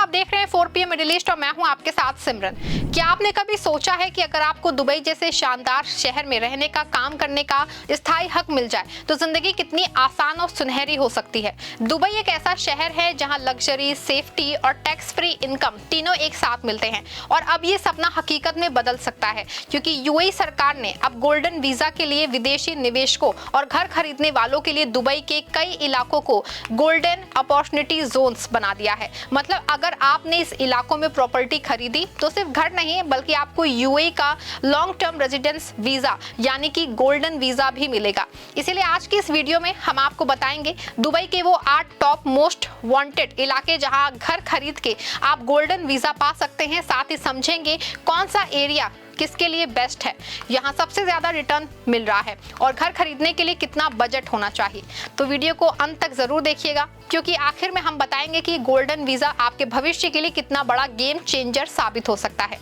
आप देख रहे हैं 4 PM मिडिल ईस्ट और मैं हूं आपके साथ सिमरन। क्या आपने कभी सोचा है कि अगर आपको दुबई जैसे शानदार शहर में रहने का, काम करने का स्थायी हक मिल जाए तो जिंदगी कितनी आसान और सुनहरी हो सकती है। दुबई एक ऐसा शहर है जहां लग्जरी, सेफ्टी और टैक्स फ्री इनकम तीनों एक साथ मिलते हैं और अब ये सपना हकीकत में बदल सकता है, क्योंकि यूएई सरकार ने अब गोल्डन वीजा के लिए विदेशी निवेशकों और घर खरीदने वालों के लिए दुबई के कई इलाकों को गोल्डन अपॉर्चुनिटी जोन्स बना दिया है। मतलब अगर आपने इस इलाकों में प्रॉपर्टी खरीदी तो सिर्फ घर नहीं बल्कि आपको यूएई का लॉन्ग टर्म रेजिडेंस वीजा यानी कि गोल्डन वीजा भी मिलेगा। इसीलिए आज की इस वीडियो में हम आपको बताएंगे दुबई के वो 8 टॉप मोस्ट वांटेड इलाके जहां घर खरीद के आप गोल्डन वीजा पा सकते हैं। साथ ही समझेंगे कौन सा एरिया किसके लिए बेस्ट है, यहाँ सबसे ज्यादा रिटर्न मिल रहा है और घर खरीदने के लिए कितना बजट होना चाहिए। तो वीडियो को अंत तक जरूर देखिएगा, क्योंकि आखिर में हम बताएंगे कि गोल्डन वीजा आपके भविष्य के लिए कितना बड़ा गेम चेंजर साबित हो सकता है।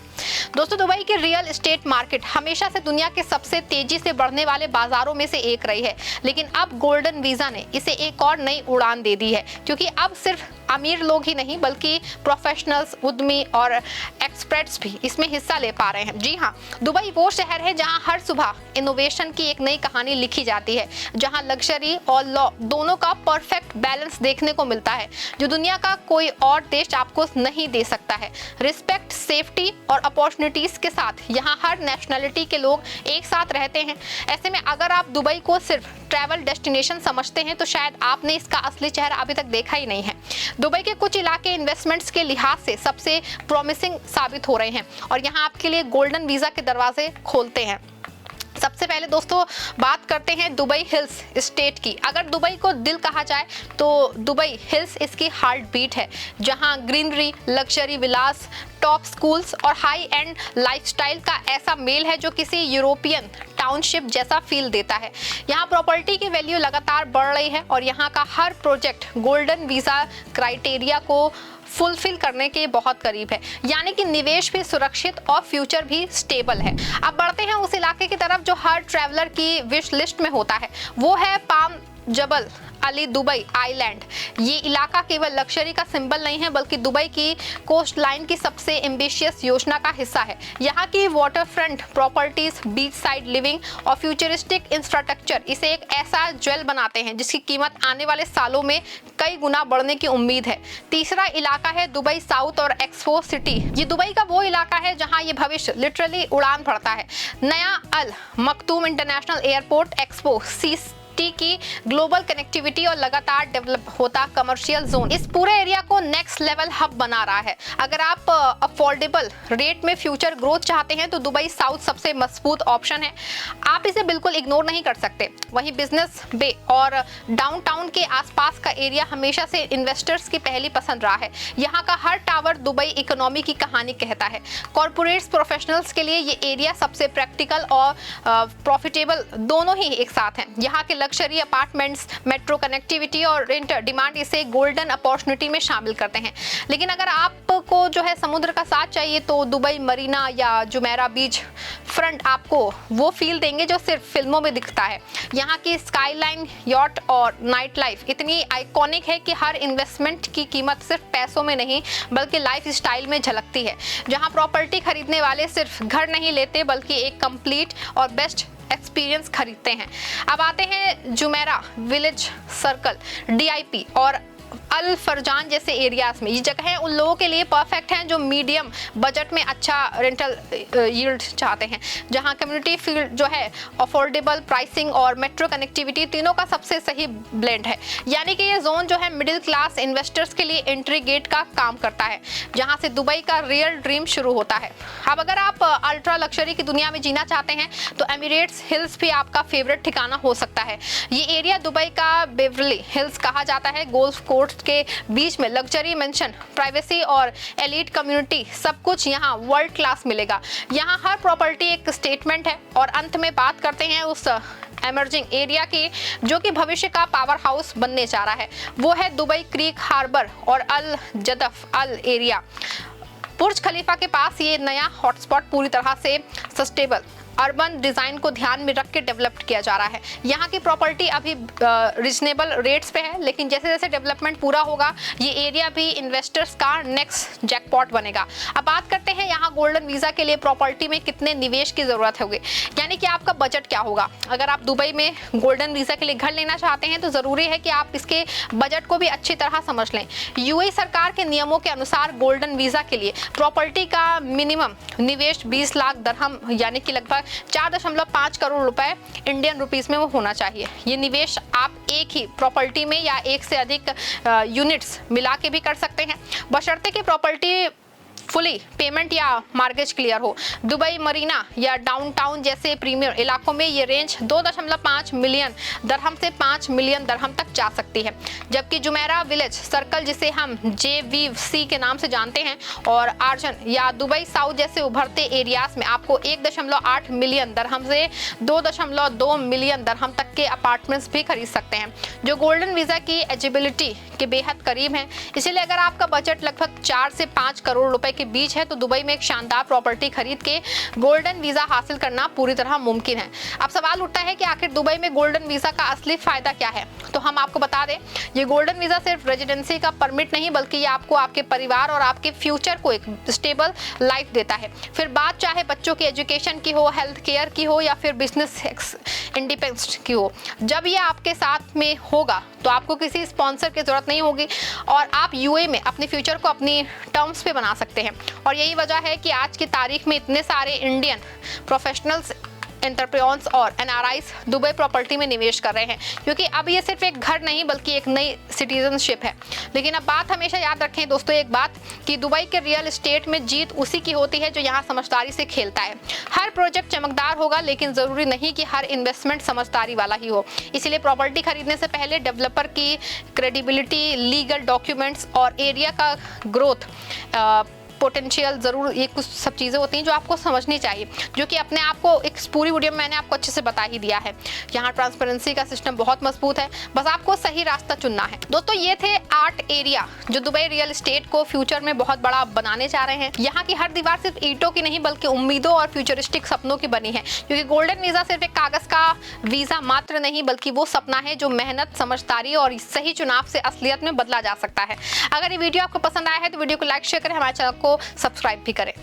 दोस्तों, दुबई की रियल एस्टेट मार्केट हमेशा से दुनिया के सबसे तेजी से बढ़ने वाले बाजारों में से एक रही है, लेकिन अब गोल्डन वीजा ने इसे एक और नई उड़ान दे दी है, क्योंकि अब सिर्फ अमीर लोग ही नहीं बल्कि प्रोफेशनल्स, उद्यमी और एक्सपर्ट्स भी इसमें हिस्सा ले पा रहे हैं। जी हाँ, दुबई वो शहर है जहां हर सुबह इनोवेशन की एक नई कहानी लिखी जाती है, जहां लग्जरी और लॉ दोनों का परफेक्ट बैलेंस देखने को मिलता है, जो दुनिया का कोई और देश आपको नहीं दे सकता है। रिस्पेक्ट, सेफ्टी और अपॉर्चुनिटीज के साथ यहाँ हर नेशनलिटी के लोग एक साथ रहते हैं। ऐसे में अगर आप दुबई को सिर्फ ट्रैवल डेस्टिनेशन समझते हैं तो शायद आपने इसका असली चेहरा अभी तक देखा ही नहीं है। दुबई के कुछ इलाके इन्वेस्टमेंट्स के लिहाज से सबसे प्रॉमिसिंग साबित हो रहे हैं और यहाँ आपके लिए गोल्डन वीजा के दरवाजे खोलते हैं। सबसे पहले दोस्तों बात करते हैं दुबई हिल्स स्टेट की। अगर दुबई को दिल कहा जाए तो दुबई हिल्स इसकी हार्ट बीट है, जहां ग्रीनरी, लग्जरी विलास, टॉप स्कूल्स और हाई एंड लाइफस्टाइल का ऐसा मेल है जो किसी यूरोपियन टाउनशिप जैसा फील देता है। यहाँ प्रॉपर्टी की वैल्यू लगातार बढ़ रही है और यहाँ का हर प्रोजेक्ट गोल्डन वीजा क्राइटेरिया को फुलफिल करने के बहुत करीब है, यानी कि निवेश भी सुरक्षित और फ्यूचर भी स्टेबल है। अब बढ़ते हैं उस इलाके की तरफ जो हर ट्रैवलर की विश लिस्ट में होता है, वो है पाम जबल अली दुबई आइलैंड। ये इलाका केवल लग्जरी का सिंबल नहीं है बल्कि दुबई की कोस्ट लाइन की सबसे एम्बिशियस योजना का हिस्सा है। यहाँ की water front properties, beach side living और फ्यूचरिस्टिक इंफ्रास्ट्रक्चर इसे एक ऐसा ज्वेल बनाते हैं जिसकी कीमत आने वाले सालों में कई गुना बढ़ने की उम्मीद है। तीसरा इलाका है दुबई साउथ और एक्सपो सिटी। ये दुबई का वो इलाका है जहाँ ये भविष्य लिटरली उड़ान भरता है। नया अल मखतूम इंटरनेशनल एयरपोर्ट, एक्सपो की ग्लोबल कनेक्टिविटी और लगातार डेवलप होता कमर्शियल जोन इस पूरे एरिया को नेक्स्ट लेवल हब बना रहा है। अगर आप अफोर्डेबल रेट में फ्यूचर ग्रोथ चाहते हैं तो दुबई साउथ सबसे मजबूत ऑप्शन है, आप इसे बिल्कुल इग्नोर नहीं कर सकते। वहीं बिजनेस बे और डाउनटाउन के आसपास का एरिया हमेशा से इन्वेस्टर्स की पहली पसंद रहा है। यहाँ का हर टावर दुबई इकोनॉमी की कहानी कहता है। कॉर्पोरेट्स, प्रोफेशनल्स के लिए ये एरिया सबसे प्रैक्टिकल और प्रॉफिटेबल दोनों ही एक साथ हैं। यहाँ के लग्जरी अपार्टमेंट्स, मेट्रो कनेक्टिविटी और रेंटर डिमांड इसे गोल्डन अपॉर्चुनिटी में शामिल करते हैं। लेकिन अगर आपको जो है समुद्र का साथ चाहिए तो दुबई मरीना या जुमेरा बीच फ्रंट आपको वो फील देंगे जो सिर्फ फिल्मों में दिखता है। यहाँ की स्काईलाइन, यॉट और नाइट लाइफ इतनी आइकॉनिक है कि हर इन्वेस्टमेंट की कीमत सिर्फ पैसों में नहीं बल्कि लाइफ स्टाइल में झलकती है। जहाँ प्रॉपर्टी खरीदने वाले सिर्फ घर नहीं लेते बल्कि एक कंप्लीट और बेस्ट एक्सपीरियंस खरीदते हैं। अब आते हैं जुमेरा विलेज सर्कल, डीआईपी और अल फरजान जैसे एरियाज में। ये जगह उन लोगों के लिए परफेक्ट हैं जो मीडियम बजट में अच्छा रेंटल यील्ड चाहते हैं, जहां कम्युनिटी फील्ड जो है अफोर्डेबल प्राइसिंग और मेट्रो कनेक्टिविटी तीनों का सबसे सही ब्लेंड है। यानी कि ये जोन जो है मिडिल क्लास इन्वेस्टर्स के लिए एंट्री गेट का काम करता है, जहां से दुबई का रियल ड्रीम शुरू होता है। अब अगर आप अल्ट्रा लग्जरी की दुनिया में जीना चाहते हैं तो एमिरेट्स हिल्स भी आपका फेवरेट ठिकाना हो सकता है। ये एरिया दुबई का बेवरली हिल्स कहा जाता है। गोल्फ कोर्स के बीच में लग्जरी मेंशन, प्राइवेसी और एलीट कम्युनिटी, सब कुछ यहाँ वर्ल्ड क्लास मिलेगा। यहाँ हर प्रॉपर्टी एक स्टेटमेंट है। और अंत में बात करते हैं उस एमर्जिंग एरिया की जो कि भविष्य का पावर हाउस बनने जा रहा है। वो है दुबई क्रीक हार्बर और अल जदफ अल एरिया। बुर्ज खलीफा के पास ये नया हॉटस्पॉट पूरी तरह से सस्टेबल अर्बन डिजाइन को ध्यान में रख के डेवलप किया जा रहा है। यहाँ की प्रॉपर्टी अभी रिजनेबल रेट्स पे है, लेकिन जैसे जैसे डेवलपमेंट पूरा होगा ये एरिया भी इन्वेस्टर्स का नेक्स्ट जैकपॉट बनेगा। अब बात करते हैं यहाँ गोल्डन वीजा के लिए प्रॉपर्टी में कितने निवेश की जरूरत होगी, यानी कि आपका बजट क्या होगा। अगर आप दुबई में गोल्डन वीजा के लिए घर लेना चाहते हैं तो जरूरी है कि आप इसके बजट को भी अच्छी तरह समझ लें। यूएई सरकार के नियमों के अनुसार गोल्डन वीजा के लिए प्रॉपर्टी का मिनिमम निवेश 20 लाख दरहम यानी कि लगभग 4.5 करोड़ रुपए इंडियन रुपीस में वो होना चाहिए। ये निवेश आप एक ही प्रॉपर्टी में या एक से अधिक यूनिट्स मिला के भी कर सकते हैं, बशर्ते कि प्रॉपर्टी फुली पेमेंट या मार्गेज क्लियर हो। दुबई मरीना या डाउनटाउन जैसे प्रीमियम इलाकों में ये रेंज 2.5 मिलियन दरहम से 5 मिलियन दरहम तक जा सकती है, जबकि जुमेरा विलेज सर्कल जिसे हम JVC के नाम से जानते हैं और आर्जन या दुबई साउथ जैसे उभरते एरियाज में आपको 1.8 मिलियन दरहम से 2.2 मिलियन दरहम तक के अपार्टमेंट्स भी खरीद सकते हैं, जो गोल्डन वीजा की एलिजिबिलिटी के बेहद करीब हैं। इसलिए अगर आपका बजट लगभग 4 से 5 करोड़ रुपए के बीच है तो दुबई में एक शानदार प्रॉपर्टी खरीद के गोल्डन वीजा हासिल करना पूरी तरह मुमकिन है। अब सवाल उठता है कि आखिर दुबई में गोल्डन वीजा का असली फायदा क्या है, तो हम आपको बता दें ये गोल्डन वीजा सिर्फ रेजिडेंसी का परमिट नहीं बल्कि ये आपको आपके परिवार और आपके फ्यूचर को एक स्टेबल लाइफ देता है। फिर बात चाहे बच्चों की एजुकेशन की हो, हेल्थ केयर की हो या फिर बिजनेस इंडिपेंडेंस की हो, जब ये आपके साथ में होगा तो आपको किसी स्पॉन्सर की जरूरत नहीं होगी और आप यूएई में अपने फ्यूचर को अपनी टर्म्स पे बना सकते हैं। और यही वजह है कि आज की तारीख में इतने सारे इंडियन प्रोफेशनल्स, एंटरप्रेन्योर्स और एनआरआईज दुबई प्रॉपर्टी में निवेश कर रहे हैं, क्योंकि अब ये सिर्फ एक घर नहीं बल्कि एक नई सिटीजनशिप है। लेकिन अब बात हमेशा याद रखें दोस्तों एक बात कि दुबई के रियल एस्टेट में जीत उसी की होती है जो यहाँ समझदारी से खेलता है। हर प्रोजेक्ट चमकदार होगा लेकिन जरूरी नहीं कि हर इन्वेस्टमेंट समझदारी वाला ही हो। इसलिए प्रॉपर्टी खरीदने से पहले डेवलपर की क्रेडिबिलिटी, लीगल डॉक्यूमेंट्स और एरिया का ग्रोथ पोटेंशियल जरूर, ये कुछ सब चीज़ें होती हैं जो आपको समझनी चाहिए, जो कि अपने आप को एक पूरी वीडियो में मैंने आपको अच्छे से बता ही दिया है। यहाँ ट्रांसपेरेंसी का सिस्टम बहुत मजबूत है, बस आपको सही रास्ता चुनना है। दोस्तों ये थे 8 एरिया जो दुबई रियल एस्टेट को फ्यूचर में बहुत बड़ा बनाने जा रहे हैं। यहाँ की हर दीवार सिर्फ ईंटों की नहीं बल्कि उम्मीदों और फ्यूचरिस्टिक सपनों की बनी है, क्योंकि गोल्डन वीजा सिर्फ एक कागज का वीजा मात्र नहीं बल्कि वो सपना है जो मेहनत, समझदारी और सही चुनाव से असलियत में बदला जा सकता है। अगर ये वीडियो आपको पसंद आया है तो वीडियो को लाइक शेयर करें, हमारे चैनल को सब्सक्राइब भी करें।